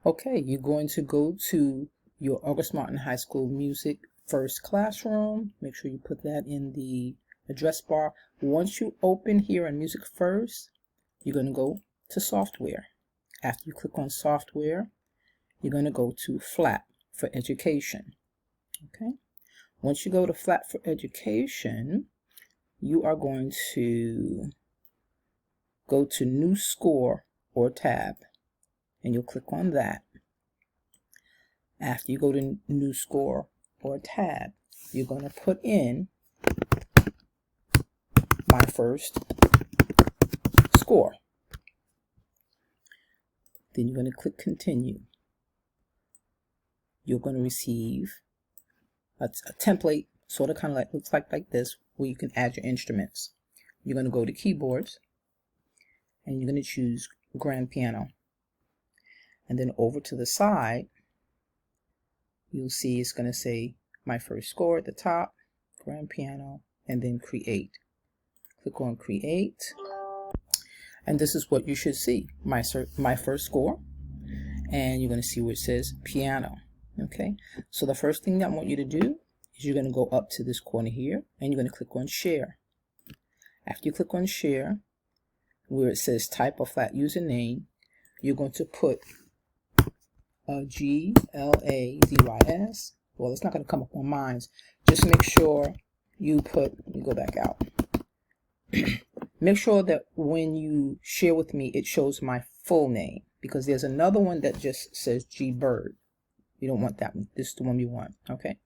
Okay, you're going to go to your August Martin High School Music First Classroom. Make sure you put that in the address bar. Once you open here on Music First, you're going to go to Software. After you click on Software, you're going to go to Flat for Education. Okay. Once you go to Flat for Education, you are going to go to New Score or Tab, and you'll click on that. After you go to New Score or Tab, you're going to put in My First Score. Then you're going to click Continue. You're going to receive a template, sort of kind of like looks like this, where you can add your instruments. You're going to go to Keyboards, and you're going to choose Grand Piano. And then over to the side, you'll see it's going to say My First Score at the top, Grand Piano, and then Create. Click on Create, and this is what you should see, My First Score, and you're going to see where it says Piano. Okay, so the first thing that I want you to do is you're going to go up to this corner here, and you're going to click on Share. After you click on Share, where it says Type a Flat Username, you're going to put GLADYS. Well, it's not going to come up on mine. Just make sure you put, let me go back out. Make sure that when you share with me, it shows my full name, because there's another one that just says G Bird. You don't want that one. This is the one you want. Okay.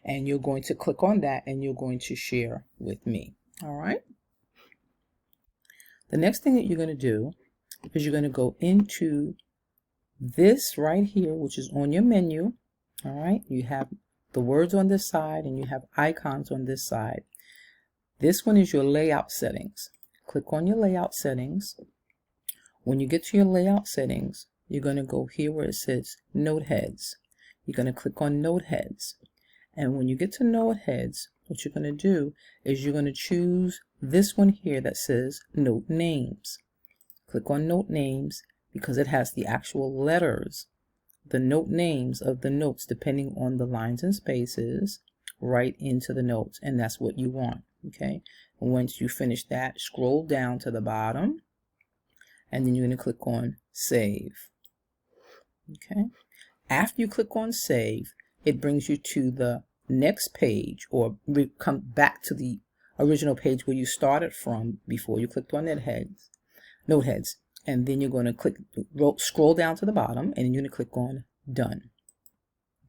And you're going to click on that, and you're going to share with me. All right. The next thing that you're going to do is you're going to go into this right here, which is on your menu. All right. You have the words on this side, and you have icons on this side. This one is your layout settings. Click on your layout settings. When you get to your layout settings, you're going to go here where it says Note Heads. You're going to click on Note Heads. And when you get to Note Heads, what you're going to do is you're going to choose this one here that says Note Names. Click on Note Names, because it has the actual letters, the note names of the notes, depending on the lines and spaces, right into the notes. And that's what you want. Okay. And once you finish that, scroll down to the bottom, and then you're going to click on Save. Okay. After you click on Save, it brings you to the next page, or come back to the original page where you started from before you clicked on Note Heads. And then you're going to scroll down to the bottom, and then you're going to click on Done.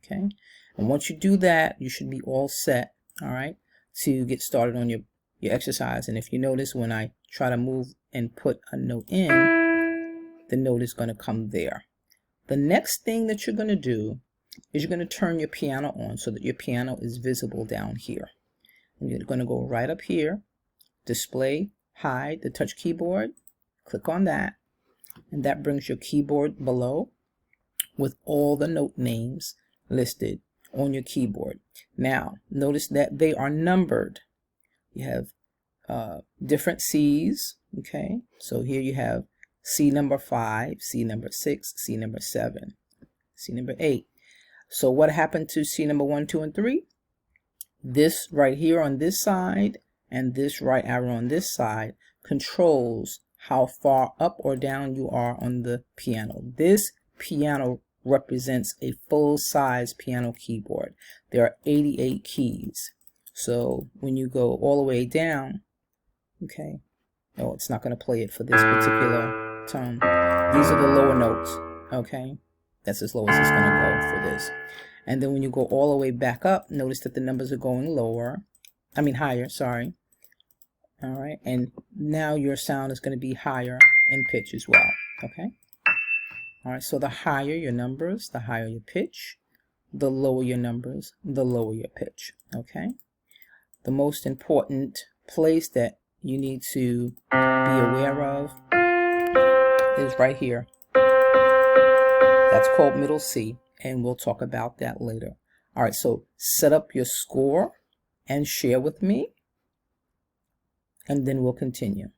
Okay. And once you do that, you should be all set, all right, to get started on your exercise. And if you notice, when I try to move and put a note in, the note is going to come there. The next thing that you're going to do is you're going to turn your piano on so that your piano is visible down here. And you're going to go right up here, Display, Hide the Touch Keyboard. Click on that, and that brings your keyboard below with all the note names listed on your keyboard. Now, notice that they are numbered. You have different C's. Okay, so here you have C number 5, C number 6, C number 7, C number 8. So what happened to C number 1, 2, and 3? This right here on this side and this right arrow on this side controls how far up or down you are on the piano. This piano represents a full-size piano keyboard. There are 88 keys. So when you go all the way down, okay, no, it's not going to play it for this particular tone. These are the lower notes, okay? That's as low as it's going to go for this. And then when you go all the way back up, notice that the numbers are going higher, sorry. All right, and now your sound is going to be higher in pitch as well, okay? All right, so the higher your numbers, the higher your pitch. The lower your numbers, the lower your pitch, okay? The most important place that you need to be aware of is right here. That's called middle C, and we'll talk about that later. All right, so set up your score and share with me, and then we'll continue.